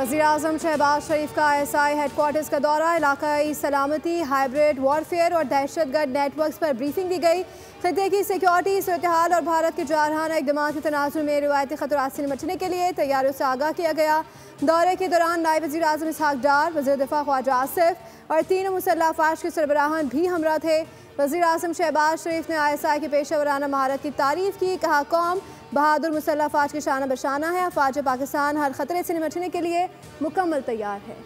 वज़ीर-ए-आज़म शहबाज शरीफ का ISI headquarters का दौरा, इलाकाई सलामती, हाइब्रिड वॉरफेयर और दहशतगर्द नेटवर्क्स पर ब्रीफिंग दी गई। खित्ते की सिक्योरिटी सूरत-ए-हाल और भारत के जारहाना इक़दामात के तनाज़ुर में रिवायती ख़तरात से निपटने के लिए तैयारियों से आगाह किया गया। दौरे के दौरान नायब वज़ीर-ए-आज़म इसहाक़ डार, वज़ीर दिफ़ा ख्वाजा आसिफ और 3 मुसल्लह अफ़वाज के सरबराहान भी हमरा थे। वज़ीर-ए-आज़म शहबाज शरीफ ने ISI की पेशेवराना महारत की तारीफ़ की। कहा, कौम बहादुर मुसल्लह अफ़वाज के शाना बशाना है। अफ़वाज पाकिस्तान हर ख़तरे से निपटने के लिए मुकम्मल तैयार है।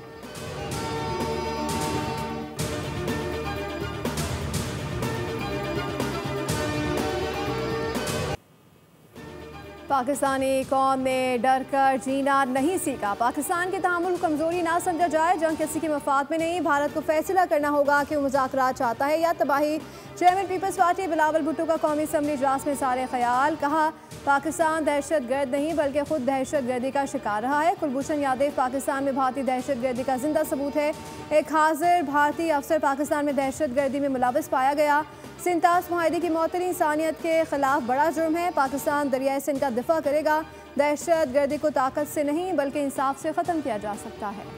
पाकिस्तानी कौम ने डर कर जीना नहीं सीखा। पाकिस्तान के तहम्मुल कमज़ोरी ना समझा जाए। जंग किसी के मफाद में नहीं। भारत को फैसला करना होगा कि वो मुज़ाकरात चाहता है या तबाही। चेयरमैन पीपल्स पार्टी बिलावल भुट्टो का कौमी असम्बली इजलास में सारे ख्याल। कहा, पाकिस्तान दहशत गर्द नहीं बल्कि खुद दहशत गर्दी का शिकार रहा है। कुलभूषण यादव पाकिस्तान में भारतीय दहशत गर्दी का जिंदा सबूत है। एक हाजिर भारतीय अफसर पाकिस्तान में दहशत गर्दी में मुलव्वस पाया गया। सिंतास मुआहदे की मौतनी इंसानियत के खिलाफ बड़ा जुर्म है। पाकिस्तान दरियाए सिंध का दिफा करेगा। दहशत गर्दी को ताकत से नहीं बल्कि इंसाफ से ख़त्म किया जा सकता है।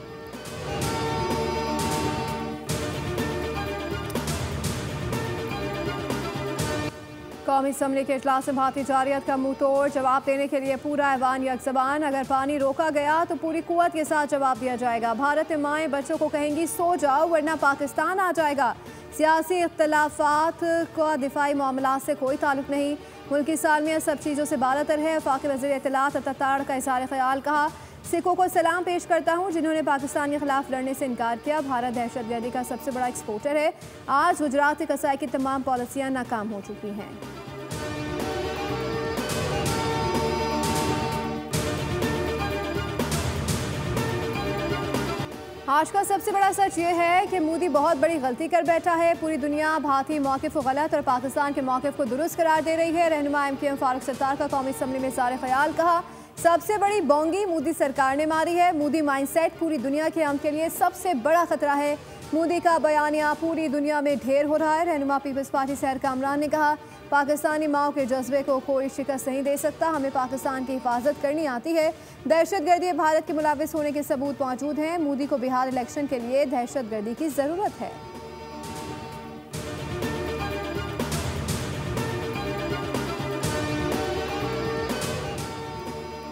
कौमी असम्बली के इजलास में भारतीय जारियत का मुंह तोड़ जवाब देने के लिए पूरा ऐवान यकज़बान। अगर पानी रोका गया तो पूरी कुव्वत के साथ जवाब दिया जाएगा। भारत में माएँ बच्चों को कहेंगी सो जाओ वरना पाकिस्तान आ जाएगा। सियासी इख्तलाफात का दिफाई मामला से कोई ताल्लुक नहीं। मुल्की सालमियत सब चीज़ों से बालातर है। वफ़ाक़ी वज़ीर इत्तलात अत्ताताड़ का इज़हार ख्याल। कहा, सिखों को सलाम पेश करता हूँ जिन्होंने पाकिस्तान के खिलाफ लड़ने से इनकार किया। भारत दहशतगर्दी का सबसे बड़ा एक्सपोर्टर है। आज गुजरात के कसाई की तमाम पॉलिसियाँ नाकाम हो चुकी हैं। आज का सबसे बड़ा सच ये है कि मोदी बहुत बड़ी गलती कर बैठा है। पूरी दुनिया भारतीय मौक़िफ़ को गलत और पाकिस्तान के मौक़िफ़ को दुरुस्त करार दे रही है। रहनुमा MKM फारूक सत्तार का कौमी असम्बली में सारे ख्याल। कहा, सबसे बड़ी बोंगी मोदी सरकार ने मारी है। मोदी माइंडसेट पूरी दुनिया के अमन के लिए सबसे बड़ा खतरा है। मोदी का बयानिया पूरी दुनिया में ढेर हो रहा है। रहनुमा पीपल्स पार्टी सहर कामरान ने कहा, पाकिस्तानी माओ के जज्बे को कोई शिकस्त नहीं दे सकता। हमें पाकिस्तान की हिफाजत करनी आती है। दहशतगर्दी भारत के मुलव्वस होने के सबूत मौजूद हैं। मोदी को बिहार इलेक्शन के लिए दहशतगर्दी की ज़रूरत है।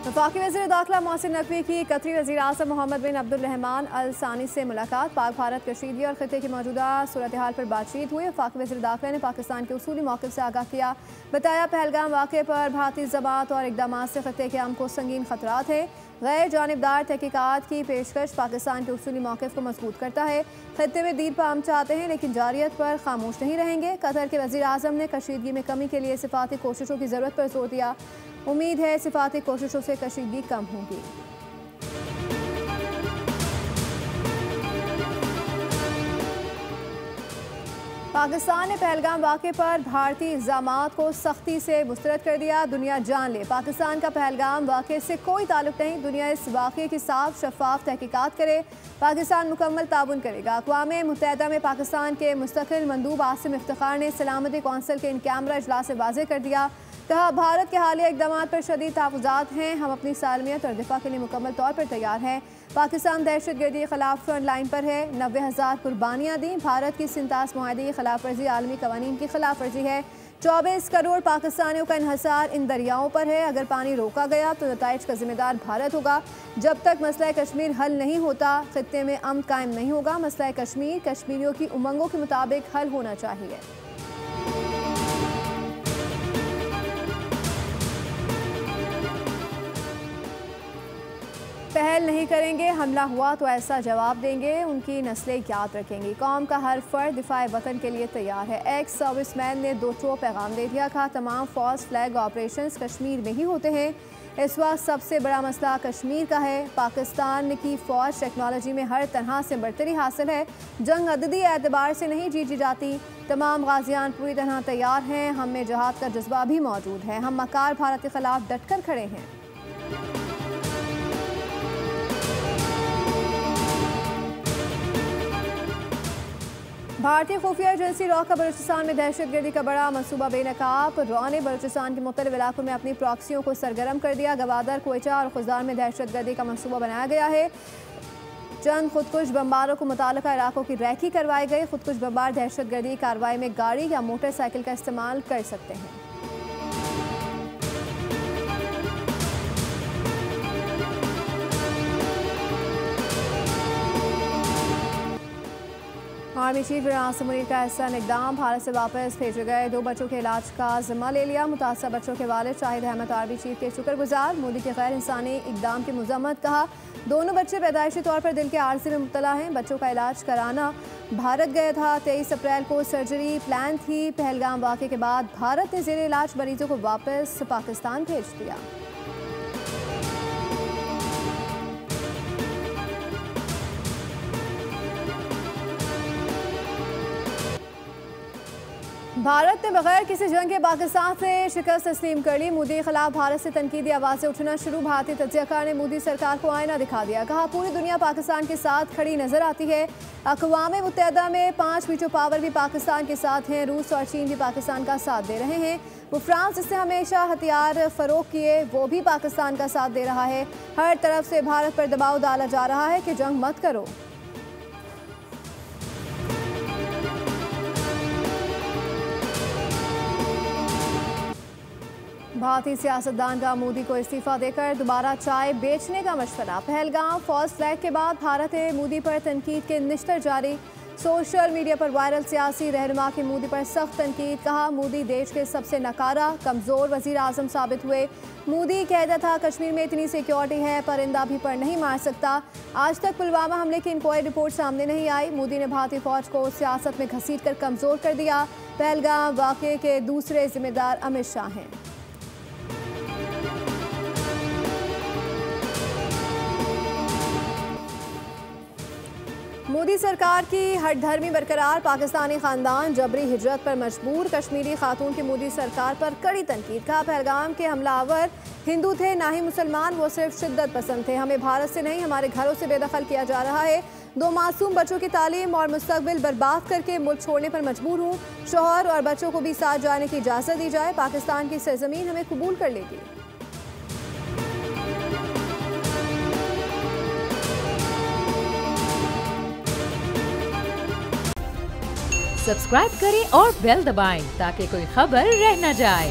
वफ़ाक़ी वज़ीर दाखिला मोहसिन नकवी की कतरी वज़ीर-ए-आज़म मोहम्मद बिन अब्दुल-रहमान अल सानी से मुलाकात। पाक भारत कशीदगी और खित्ते की मौजूदा सूरत हाल पर बातचीत हुई। वफ़ाक़ी वज़ीर दाखिला ने पाकिस्तान के उसूली मौक़िफ़ से आगाह किया। बताया, पहलगाम वाक़े पर भारतीय ज़मात और इक़दामात से खित्ते के अमन को संगीन ख़तरात है। गैर जानिबदार तहक़ीक़ात की पेशकश पाकिस्तान के उसूली मौक़िफ़ को मजबूत करता है। खित्ते में दीर पर अमन चाहते हैं लेकिन जारियत पर खामोश नहीं रहेंगे। कतर के वज़ीर-ए-आज़म ने कशीदगी में कमी के लिए सिफ़ाती कोशिशों की ज़रूरत पर जोर दिया। उम्मीद है सिफ़ाती कोशिशों से कशीदगी कम होगी। पाकिस्तान ने पहलगाम वाक़े पर भारतीय इल्ज़ामात को सख्ती से मुस्तरद कर दिया। दुनिया जान ले, पाकिस्तान का पहलगाम वाक़े से कोई ताल्लुक नहीं। दुनिया इस वाक़े की साफ शफाफ तहक़ीक़ात करे। पाकिस्तान मुकम्मल ताउन करेगा। अक़वाम मुत्तहिदा में पाकिस्तान के मुस्तक़िल मंदूब आसिम इफ्तिख़ार ने सलामती कौंसिल के इन कैमरा इजलास से वाज़ेह कर दिया। कहा, भारत के हालिया इक़दामात पर शदीद तहफ़्फ़ुज़ात हैं। हम अपनी सालमियत और दिफ़ा के लिए मुकम्मल तौर पर तैयार हैं। पाकिस्तान दहशतगर्दी के खिलाफ फ्रंट लाइन पर है। 90,000 कुर्बानियाँ दी। भारत की सिंतास मुआहदे की खिलाफ वर्जी आलमी कवानीन की खिलाफ वर्जी है। 24 करोड़ पाकिस्तानियों का इन्हसार इन दरियाओं पर है। अगर पानी रोका गया तो नताइज का जिम्मेदार भारत होगा। जब तक मसला कश्मीर हल नहीं होता खित्ते में अमन कायम नहीं होगा। मसला कश्मीर कश्मीरियों की उमंगों के मुताबिक हल होना चाहिए। पहल नहीं करेंगे, हमला हुआ तो ऐसा जवाब देंगे। उनकी नस्लें याद रखेंगी। कौम का हर फर्द दिफाए वतन के लिए तैयार है। एक्स सर्विसमैन ने 2 पैगाम दे दिया। कहा, तमाम फौज फ्लैग ऑपरेशंस कश्मीर में ही होते हैं। इस वक्त सबसे बड़ा मसला कश्मीर का है। पाकिस्तान की फ़ौज टेक्नोलॉजी में हर तरह से बढ़तरी हासिल है। जंग अददी एतबार से नहीं जीती जाती। तमाम गाजियान पूरी तरह तैयार हैं। हम में जहाद का जज्बा भी मौजूद है। हम मकार भारत के खिलाफ डटकर खड़े हैं। भारतीय खुफिया एजेंसी रॉ का बलूचिस्तान में दहशतगर्दी का बड़ा मंसूबा बेनकाब। रॉ ने बलूचिस्तान के मुख्तलिफ इलाकों में अपनी प्रॉक्सियों को सरगर्म कर दिया। गवादर, क्वेटा और खुजदार में दहशतगर्दी का मंसूबा बनाया गया है। चंद खुदकुश बम्बारों को मुताल्लिका इलाकों की रैकी करवाई गई। खुदकुश बम्बार दहशतगर्दी कार्रवाई में गाड़ी या मोटरसाइकिल का इस्तेमाल कर सकते हैं। Army chief general Asim Munir का ऐसा इकदाम, भारत से वापस भेजे गए 2 बच्चों के इलाज का जिम्मा ले लिया। मुतासर बच्चों के वालिद शाहिद अहमद आर्मी चीफ के शुक्रगुजार। मोदी के गैर इंसानी इकदाम की मजम्मत, कहा दोनों बच्चे पैदाइशी तौर पर दिल के आर्जे में मुब्तला हैं। बच्चों का इलाज कराना भारत गया था। 23 अप्रैल को सर्जरी प्लान थी। पहलगाम वाक़े के बाद भारत ने ज़ेरे इलाज मरीजों को वापस पाकिस्तान भेज दिया। भारत ने बगैर किसी जंग के पाकिस्तान से शिकस्त तस्लीम कर ली। मोदी के खिलाफ भारत से तनकीदी आवाज़ें उठना शुरू। भारतीय तज्ज़ियाकार ने मोदी सरकार को आईना दिखा दिया। कहा पूरी दुनिया पाकिस्तान के साथ खड़ी नजर आती है। अक़वाम मुत्तहिदा में 5 वीटो पावर भी पाकिस्तान के साथ हैं। रूस और चीन भी पाकिस्तान का साथ दे रहे हैं। वो फ्रांस जिससे हमेशा हथियार फरोख किए वो भी पाकिस्तान का साथ दे रहा है। हर तरफ से भारत पर दबाव डाला जा रहा है कि जंग मत करो। भारतीय सियासतदान का मोदी को इस्तीफा देकर दोबारा चाय बेचने का मशवरा। पहलगाम फॉल्स फ्लैग के बाद भारत ने मोदी पर तनकीद के निश्तर जारी। सोशल मीडिया पर वायरल सियासी रहनुमा की मोदी पर सख्त तनकीद। कहा मोदी देश के सबसे नकारा कमज़ोर वज़ीर आज़म साबित हुए। मोदी कहता था कश्मीर में इतनी सिक्योरिटी है परिंदा भी पर नहीं मार सकता। आज तक पुलवामा हमले की इंक्वायरी रिपोर्ट सामने नहीं आई। मोदी ने भारतीय फौज को सियासत में घसीट कर कमज़ोर कर दिया। पहलगाम वाक़े के दूसरे जिम्मेदार अमित शाह हैं। मोदी सरकार की हठधर्मी बरकरार। पाकिस्तानी खानदान जबरी हिजरत पर मजबूर। कश्मीरी खातून की मोदी सरकार पर कड़ी तनकीद। कहा पहलगाम के हमलावर हिंदू थे ना ही मुसलमान, वो सिर्फ शिद्दत पसंद थे। हमें भारत से नहीं हमारे घरों से बेदखल किया जा रहा है। 2 मासूम बच्चों की तालीम और मुस्तकबिल बर्बाद करके मुल्क छोड़ने पर मजबूर हूँ। शौहर और बच्चों को भी साथ जाने की इजाज़त दी जाए। पाकिस्तान की सरजमीन हमें कबूल कर लेगी। सब्सक्राइब करें और बेल दबाएं ताकि कोई खबर रह न जाए।